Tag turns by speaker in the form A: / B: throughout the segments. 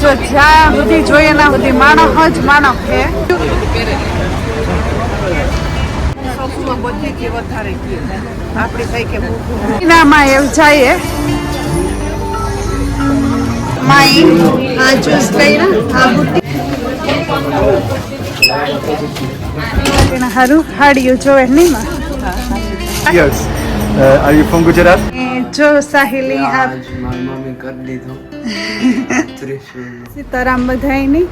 A: જો જ્યાં સુધી જોઈએ ના સુધી માણસ જ માણસ છે. માં એવું જાય માઈ આ ચૂઝ કર્યા આ હારું હાડિયું જોવે નહીં માં.
B: Yes. Are you from Gujarat?
A: જો સાહિલી આ
C: મમ્મી કરી દીધું
A: સીતારામ બધાય નહીં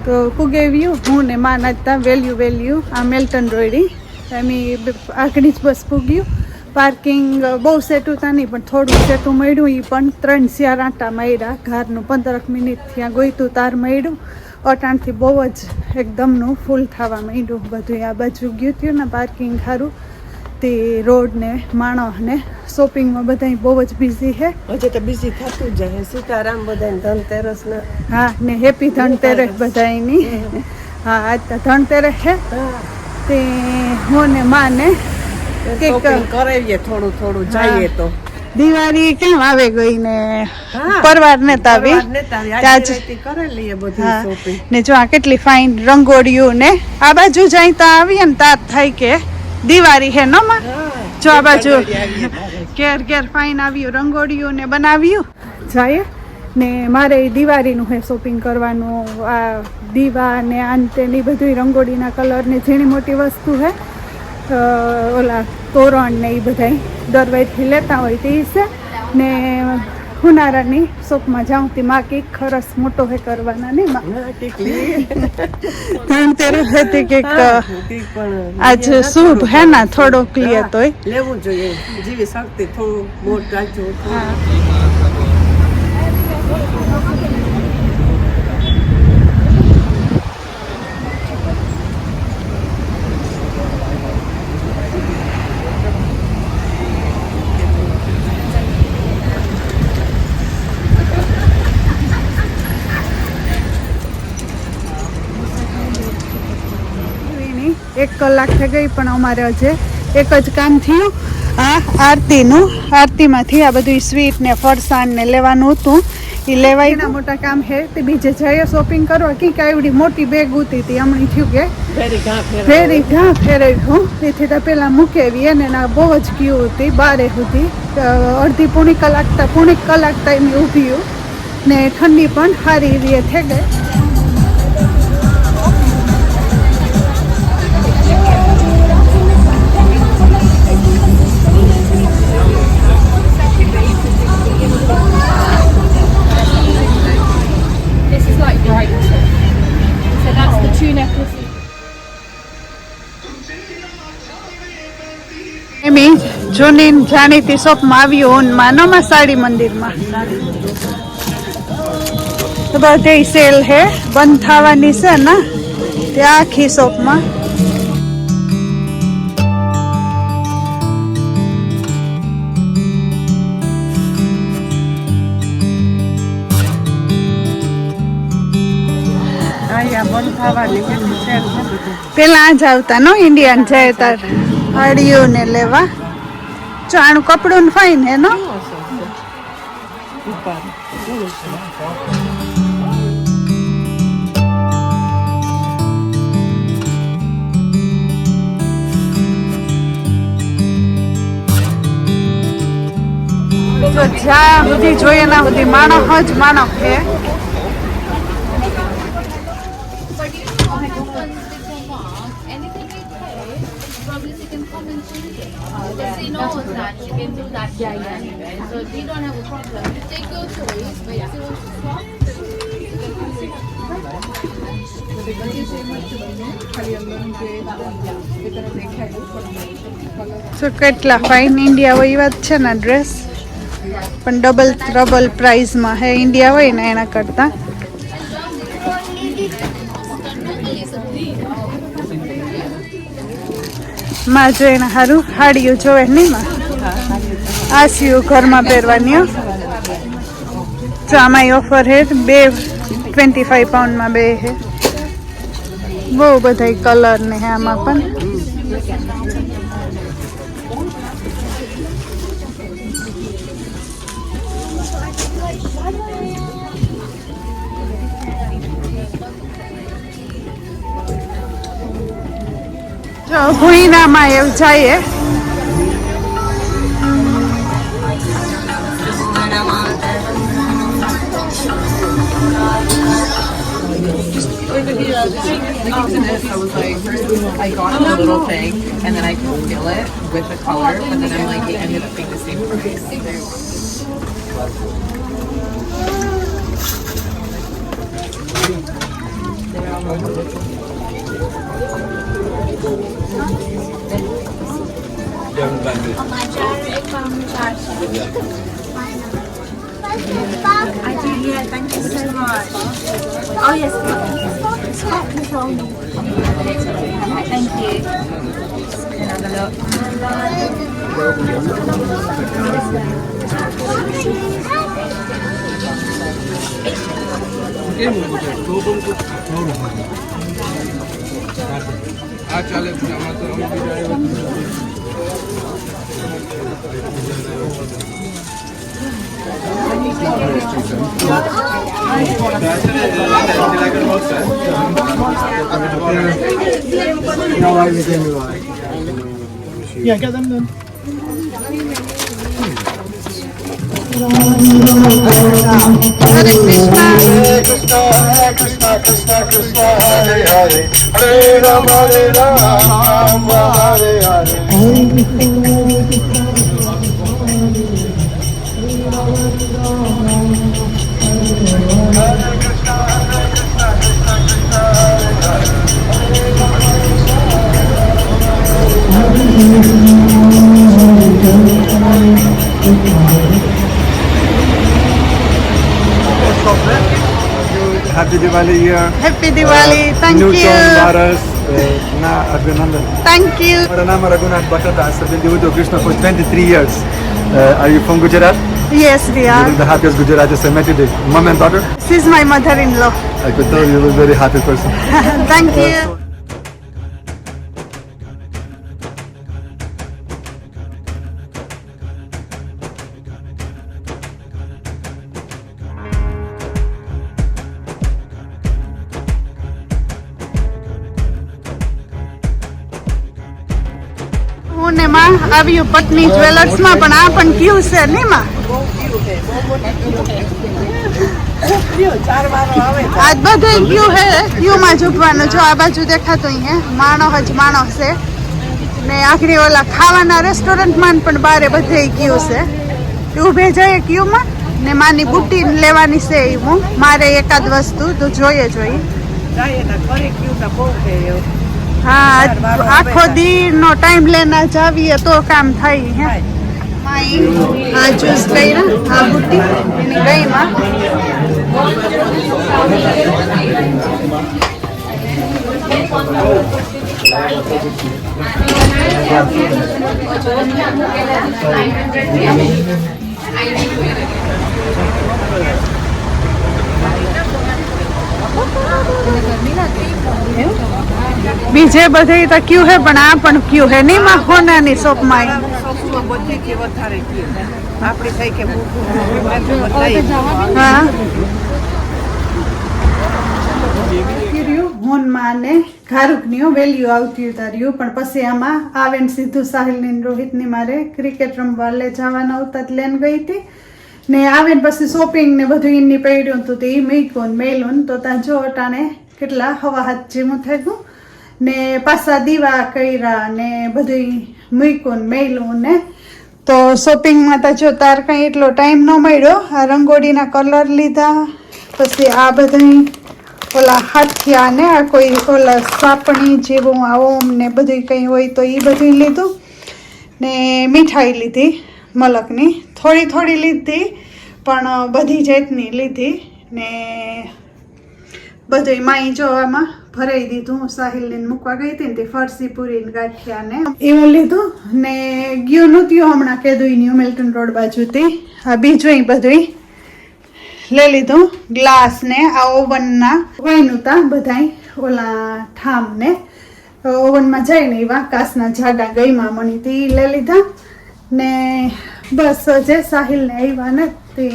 A: તો પુગેવ્યું હું ને માં નાચતા વેલ્યુ આ મેલ્ટન રોયડી એમ આગળ જ બસ પૂગ્યું. પાર્કિંગ બહુ સેટું તા નહીં પણ થોડું સેટું મળ્યું. એ પણ 3-4 આંટા મળ્યા. ઘરનું 15 મિનિટ ત્યાં ગોઈતું તાર મળ્યું. અટાણથી બહુ જ એકદમનું ફૂલ થવા માંડ્યું બધું. આ બાજુ ગયું થયું ને પાર્કિંગ સારું તે રોડ ને માણસ ને શોપિંગમાં બધા બહુ જ બિઝી છે.
D: હજુ તો બિઝી થતું જાય. સીતારામ બધા ધનતેરસ ના
A: હા ને હેપી ધનતેરસ બધાની. હા આજ તો ધનતેરસ છે તે હું ને માં ને
D: શોપિંગ કરાવીએ થોડું જઈએ તો.
A: દિવાળી કેમ આવે ગઈ ને પરવાર ને તાવી
D: કરેલી બધી શોપિંગ
A: ને જો આ કેટલી ફાઇન રંગોળીઓ ને આ બાજુ જાય તો આવીએ ને તાર થાય કે દિવાળી હે નો માં. જો આ બાજુ ઘેર ફાઇન આવ્યું રંગોળીઓ ને બનાવ્યું જાય ને મારે દિવાળીનું હે શોપિંગ કરવાનું. આ દીવા ને આંતે ને બધું રંગોળીના કલર ને ઝીણી મોટી વસ્તુ હે ઓલા તોરણ ને એ બધા દરવાઈથી લેતા હોય તે છે ને હુનારાની શોપમાં જાઉં તે માં કેક ખરસ મોટો હે કરવાના ને માં ધનતેરસ હતી કેક આજ શુભ હે ના થોડો ક્લિયર તોય
D: લેવું જોઈએ. જીવી શક્તિ થોડું મોટ રાખજો.
A: એક કલાક થઈ ગઈ પણ અમારે હજે એક જ કામ થયું. આ આરતીમાંથી આ બધું સ્વીટ ને ફરસાણ ને લેવાનું હતું. એ લેવાય ના મોટા કામ હે તે બીજે જઈએ શોપિંગ કરવા કી કાવડી મોટી બેગ ઉતી હતી હમણાં થયું કે ફેરી ઘા ફેરવ્યું તેથી તો પેલા મૂકેવી એને ના બહુ જ ક્યુ હતી 12 સુધી અડધી પોણી કલાક ટાઈમ ઊભી ને ઠંડી પણ સારી એવી થઈ ગઈ. જૂની જાણીતી શોપમાં આવ્યું માનોમાં સાડી મંદિરમાં તો બધી સેલ હે બંધ થવાની છે ને તે આખી શોપમાં. પેલા જ આવતા નો ઇન્ડિયન જાય તાર હાડીઓ ને લેવા. જો આનું કપડું ફાઈન હે નો. તો જ્યાં સુધી જોઈએ ના સુધી માણસ જ માણસ છે.
E: So we don't have a problem. You take your choice, but if you want to swap,
A: તો કેટલા ફાઇન ઇન્ડિયા હોય વાત છે ને ડ્રેસ પણ ડબલ પ્રાઇઝમાં હે ઇન્ડિયા હોય ને એના કરતાં. માં જો એના સારું હાડિયું જોવે નહીં માં. આ સીવું ઘરમાં પહેરવાની. જો આમાં ઓફર હે 25 પાઉન્ડમાં 2 હે. બહુ બધા કલર ને હે આમાં પણ. જો ભૂઈનામાં એવું જઈએ.
F: I got the little thing and then I could fill it with the color, but then I'm like, it ended up being the same price.
E: I did, yeah, thank you so much. Oh, yes, control me. Thank you. Another look.
B: Yeah, get them then.
A: Hare Krishna.
B: Hare Ram, Hare Hare. Happy Diwali year.
A: Happy Diwali. Thank
B: Newton,
A: you.
B: Bharas, na Abhinandan.
A: Thank you.
B: My name is Raghunath Bhattadas. I've been devoted to Krishna for 23 years. Are you from Gujarat?
A: Yes we
B: You
A: are.
B: look the happiest Gujaratis I met today. Mom and daughter?
A: This is my mother-in-law.
B: I could tell you were a very happy person.
A: Thank you. હું ને માં આવ્યું પટની જ્વેલર્સમાં, પણ આ પણ ક્યુ છે ને માં. આજ બધે ક્યુ હે, ક્યુમાં ઝૂકવાનું. જો આ બાજુ દેખાતું હે માણસ જ માણસ છે ને. આખરી ઓલા ખાવાના રેસ્ટોરન્ટમાં પણ બારે બધે ક્યુ છે. ઊભે જઈએ ક્યુમાં ને માની બુટ્ટી લેવાની છે. હું મારે એકાદ વસ્તુ તો જોઈએ. હા, આખો દી નો ટાઈમ લેના જાવીએ તો કામ થાય હે. આ જ્યુસ કર્યા, આ બુટ્ટી એની ગઈમાં. બીજે બધે તો ક્યુ હે, પણ આ પણ ક્યુ હે નહીં માં હોનાની શોપમાં. હા, હોનમાં ને ખારુકની વેલ્યુ આવતી ઉતાર્યું, પણ પછી આમાં આવે ને સીધું સાહિલની રોહિતની મારે ક્રિકેટ રમવા લે જવાના આવતા લેન ગઈ હતી ને. આવે ને પછી શોપિંગ ને બધું એની પડ્યું હતું, તો એ મેકું મેલું તો ત્યાં જો અટાણે કેટલા હવા હાથ જેવું થઈ ગયું ને. પાછા દીવા કર્યા ને બધું મૂક્યું મેલું ને. તો શોપિંગમાં તો જો તાર કંઈ એટલો ટાઈમ ન મળ્યો. આ રંગોળીના કલર લીધા, પછી આ બધું ઓલા હાથિયા ને આ કોઈ ઓલા સાપણી જેવું આ ઓમ ને બધું કંઈ હોય તો એ બધું લીધું ને. મીઠાઈ લીધી મલકની, થોડી લીધી પણ બધી જાતની લીધી ને. બધું માઈ જો આમાં ભરાઈ દીધું. સાહિલને મૂકવા ગઈ હતી ને તે ફરસી પૂરી ને ગાંઠિયા ને એવું લીધું ને. ગયું નહોતું હમણાં કેદું મિલ્ટન રોડ બાજુથી. આ બીજું બધું લઈ લીધું. ગ્લાસ ને આ ઓવનના વાયનું તા બધા ઓલા ઠામ ને ઓવનમાં જઈને એવા કાચના જાડા ગઈમાં મણીથી લઈ લીધા ને. બસ જે સાહિલને આવ્યા ને તે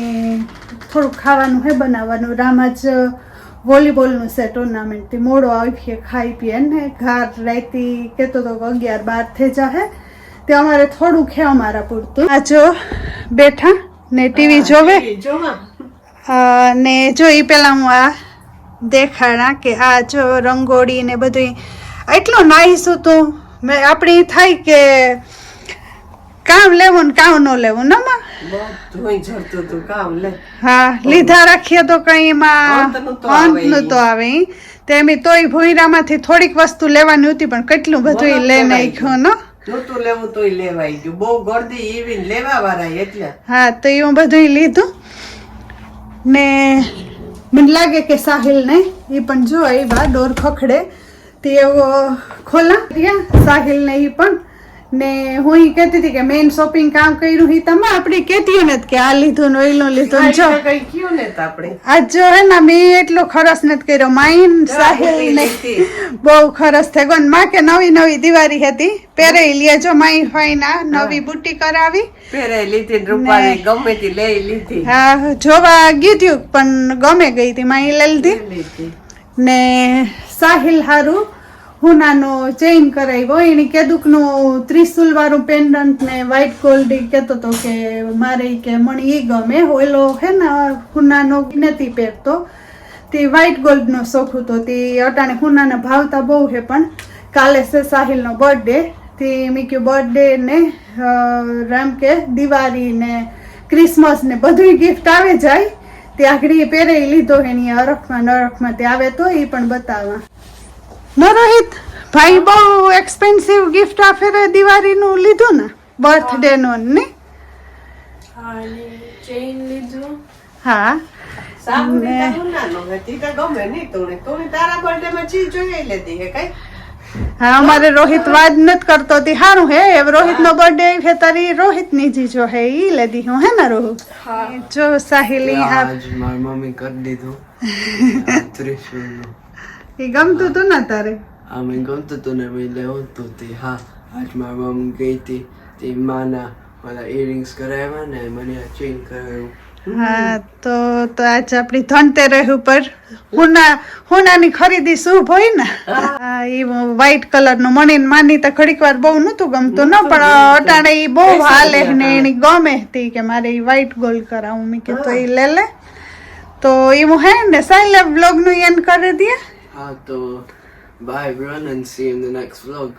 A: થોડુંક ખાવાનું હે બનાવવાનું. રામ જ વોલીબોલનું છે ટુર્નામેન્ટથી મોડો આવીએ ખાઈ પીએ ને ઘર રાતી કહેતો તો કે 11-12 થઈ જાહે તે અમારે થોડુંક છે અમારા પૂરતું આ જો બેઠા ને ટીવી જોવે ને જો એ પેલા હું આ દેખાડા કે આ જો રંગોળી ને બધું એટલું નાઈસ હતું મેં આપણી થાય કે કામ લેવું ને કામ ન લેવું ને માં
D: બધું જડતું હતું કામ લે
A: હા લીધા રાખીએ તો કઈ એમાં અંત નતો આવે તેમ તોય ભોયરામાંથી થોડીક વસ્તુ લેવાની હતી પણ કેટલું બધું લઈ નાખ્યું ને
D: નહોતું લેવું તોય લેવાઈ ગયું બહુ ગોળદી એવી લેવા વાળા એટલે
A: હા તો એવું બધું લીધું ને મને લાગે કે સાહિલ ને એ પણ જો આવ્યા ડોર ખખડે તે એવો ખોલા સાહિલ ને એ પણ ને હું ઈ કહેતી હતી કે મેઇન શોપિંગ કામ કર્યું હી તમે આપડી કેતી ને કે આ લીધું ને ઓઈલું લીધું જો
D: કઈ કયું ને આપણે
A: આજ જો હે ને મેં એટલો ખરસ નથી કર્યો માઈન સાહિલ ને બહુ ખરસ થઈ ગયો માં કે નવી દિવાળી હતી પહેરે લે જો માઈ ફાઈના નવી બુટ્ટી કરાવી
D: પહેરે લીધી રૂપાળી ગમે તે લઈ લીધી
A: હા જોવા ગીધું પણ ગમે ગઈ હતી માઈ લઈ લીધી ને સાહિલ હારું હુનાનો ચેઇન કરાવ્યો એની કેદુકનું ત્રિશુલ વાળું પેન્ડન્ટ ને વ્હાઈટ ગોલ્ડ કહેતો હતો કે મારે કે મને એ ગમે ઓલો હે ને હુનાનો નથી પહેરતો તે વ્હાઈટ ગોલ્ડનો શોખ હતો તે અટાણે હુનાને ભાવતા બહુ છે પણ કાલે છે સાહિલનો બર્થડે તે મેં કહ્યું બર્થડે ને રામ કે દિવાળી ને ક્રિસમસ ને બધું ગિફ્ટ આવે જાય તે આગળ પહેરે લીધો એની અરખમાં તે આવે તો એ પણ બતાવવા ન રોહિત ભાઈ બહુ એક્સપેન્સિવ ગિફ્ટ આ ફેરે દિવાળીનું લીધું ને બર્થડે નું ને
E: ચેઇન લીધું
A: હા
D: સામને નાનો હતી તો ગમે નહીં તું તારા બર્થડે માં ચીજ જોઈ લેતી હે કઈ
A: હા અમારે રોહિત વાત નથી કરતો તે સારું હે રોહિત નો બર્થડે છે તારી રોહિત ની જીજો હે ઈ લેદી હું હે ને રોહિત જો સાહિલી આ
C: આજ મારી મમ્મી કરી દીધું ત્રિશુલનું
A: એ ગમતું તું ને તારે
C: આ મને ગમતું હતું ને મેં લેવું હતું તે હા આજ મારી મમ્મી ગઈ હતી તે માના મારા ઇયરિંગ્સ કરાવ્યા ને મને આ ચેઇન કરાવ્યું
A: હા તો આજ આપણી ધનતેરસ ઉપર હુનાની ખરીદી શુભ હોય ને એ વ્હાઈટ કલર નું મને માની તો ઘડીક વાર બહુ નતું ગમતું ન પણ અટાણે એ બહુ હાલે ને એની ગમે હતી કે મારે એ વ્હાઈટ ગોલ્ડ કરાવું મેં કીધું એ લે તો એવું હે ને સાઈલે વ્લોગ નું એન્ડ કરી દઈએ
C: હા તો bye everyone and see you in the next vlog.